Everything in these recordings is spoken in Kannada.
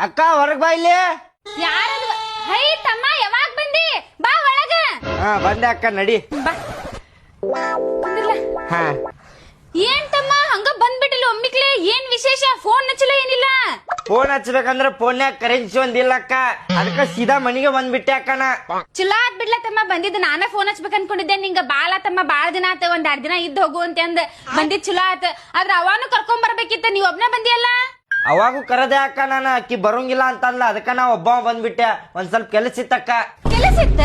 ಅಕ್ಕ ಹೊರಗ್ ಬಾ ಇಲ್ಲಿ. ಯಾರದು? ಹೈ ತಮ್ಮ ಯಾವಾಗ ಬಂದಿ? ಬಾ ಒಳಗ. ಬಂದೆ ಅಕ್ಕ ನಡಿ. ಹಾ ಏನ್ ತಮ್ಮ ಹಂಗ ಬಂದ್ಬಿಟ್ಟಿಲ್ಲ ಒಮ್ಮಿಕ್ಲೆ? ಏನ್ ವಿಶೇಷ? ಫೋನ್ ಹಚ್ಚಲ ಏನಿಲ್ಲ? ಫೋನ್ ಹಚ್ಬೇಕಂದ್ರ ಫೋನ್ಯಾಗ ಕರೆನ್ಸಿ ಒಂದಿಲ್ಲ ಅಕ್ಕ, ಅದಕ್ಕ ಸೀದಾ ಮನಿಗೆ ಬಂದ್ಬಿಟ್ಟೆ ಅಕ್ಕನ. ಚಲೋ ಆತ್ ಬಿಡ್ಲ ತಮ್ಮ ಬಂದಿದ್ದು. ನಾನ ಫೋನ್ ಹಚ್ಬೇಕ ಅನ್ಕೊಂಡಿದ್ದೆ ನಿಂಗ. ಬಾಳ ತಮ್ಮ ಬಾಳ ದಿನ ಆತ, ಒಂದ್ 2 ದಿನ ಇದ್ದು ಹೋಗು ಅಂತ ಅಂದ್ ಬಂದಿದ್ ಚಲೋ ಆತ. ಆದ್ರ ಅವಾನು ಕರ್ಕೊಂಡ್ ಬರ್ಬೇಕಿತ್ತ, ನೀವ್ ಒಬ್ನ ಬಂದಿಯಲ್ಲ. ಅವಾಗೂ ಕರದೆ ಅಕ್ಕ, ನಾನು ಅಕ್ಕಿ ಬರೋಂಗಿಲ್ಲ ಅಂತಂದ್ಲ, ಅದಕ್ಕ ನಾ ಒಬ್ಬ ಬಂದ್ಬಿಟ್ಟೆ. ಒಂದ್ ಸ್ವಲ್ಪ ಕೆಲಸ ಇತ್ತಕ್ಕ. ಕೆಲಸ ಇತ್ತ?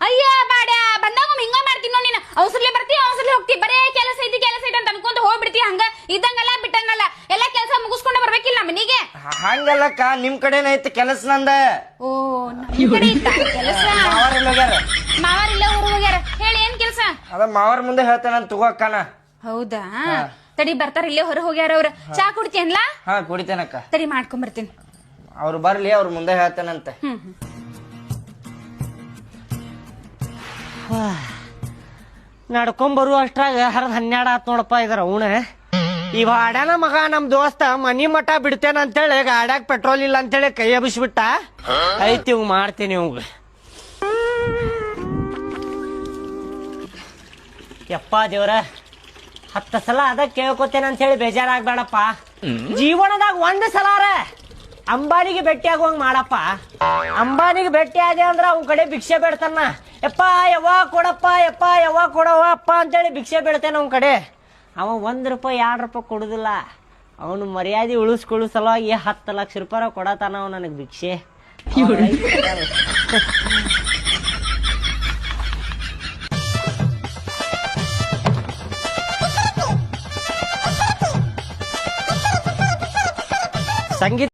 ಅಯ್ಯ ಬಾಡ್ಯಾ, ಬಂದಾಗ ಹಿಂಗ ಮಾಡ್ತೀನಿ ನೋಡಿ ನೀನು. ಅವಸರ್ಲೆ ಬರ್ತಿ ಅವಸರ್ಲೆ ಹೋಗ್ತಿ, ಬರೇ ಕೆಲಸ ಐತಿ ಅಂತ ಅನ್ಕೊಂತ ಹೋಗ್ಬಿಡ್ತಿ. ಹಂಗ ಇದ್ದಂಗಲ್ಲ ಬಿಟ್ಟಂಗಲ್ಲ, ಎಲ್ಲಾ ಕೆಲಸ ಮುಗಿಸ್ಕೊಂಡ ಬರ್ಬೇಕಿಲ್ಲ ಮನಿಗೆ. ಹಂಗಲ್ಲಕ್ಕ, ನಿಮ್ ಕಡೆನ ಐತಿ ಕೆಲಸ ನಂದ. ಓ ನಮ್ ಕಡೆ ಇತ್ತ ಕೆಲಸ? ಮಾವಾರಿಲ್ಲ ಊರು ಹೋಗ್ಯಾರ. ಹೇಳಿ ಏನ್ ಕೆಲಸ? ಅದ ಮಾವರ್ ಮುಂದೆ ಹೇಳ್ತೇನೆ ತಗೋ ಅಕ್ಕನ. ಹೌದಾ, ತಡಿ ಬರ್ತಾರ, ಇಲ್ಲೇ ಹೊರ ಹೋಗ್ಯಾರ ಅವ್ರ. ಚಾ ಕುಡ್ತೀಯನ್ಲ? ಹಾ ಕುಡಿತೇನಕ್ಕ. ತಡಿ ಮಾಡ್ಕೊಂಡ್ ಬರ್ತೀನಿ. ಅವ್ರು ಬರ್ಲಿ, ಅವ್ರ ಮುಂದೆ ಹೇಳ್ತೇನಂತೆ. ನಡ್ಕೊಂಡ್ ಬರುವ ಅಷ್ಟ್ರಾಗ 12 ಆತ್ ನೋಡಪ್ಪ. ಇದ್ರ ಅವನ ಈ ವಾಡ್ಯಾನ ಮಗ ನಮ್ ದೋಸ್ತ ಮನಿ ಮಠ ಬಿಡ್ತೇನ ಅಂತೇಳಿ ಗಾಡ್ಯಾಗ ಪೆಟ್ರೋಲ್ ಇಲ್ಲ ಅಂತೇಳಿ ಕೈ ಎಬ್ಬಿಸ್ಬಿಟ್ಟ. ಐತಿ ಇವ್ ಮಾಡ್ತೀನಿ ಇವ್. ಯಪ್ಪ ದೇವ್ರ, 10 ಸಲ ಅದ ಕೇಳ್ಕೊತೇನೆ ಅಂತ ಹೇಳಿ ಬೇಜಾರಾಗ್ಬೇಡಪ್ಪ. ಜೀವನದಾಗ 1 ಸಲಾರ ಅಂಬಾನಿಗೆ ಭೇಟಿ ಆಗುವಂಗ ಮಾಡಪ್ಪ. ಅಂಬಾನಿಗೆ ಭೇಟಿ ಆದೆ ಅಂದ್ರ ಅವ್ನ ಕಡೆ ಭಿಕ್ಷೆ ಬೇಡ್ತಾನ. ಯಪ್ಪ ಯಾವಾಗ ಕೊಡಪ್ಪ, ಯಪ್ಪ ಯಾವಾಗ ಕೊಡವ ಅಪ್ಪ ಅಂತೇಳಿ ಭಿಕ್ಷೆ ಬೇಡ್ತೇನೆ ಅವ್ನ ಕಡೆ. ಅವ 1 ರೂಪಾಯಿ 2 ರೂಪಾಯಿ ಕೊಡುದಿಲ್ಲ. ಅವನು ಮರ್ಯಾದೆ ಉಳಿಸ್ಕೊಳ್ಳೋ ಸಲುವಾಗಿ 10 ಲಕ್ಷ ರೂಪಾಯಿ ಕೊಡತಾನ ಅವ್ ನನಗ್ ಭಿಕ್ಷೆ. ಸಂಗೀತ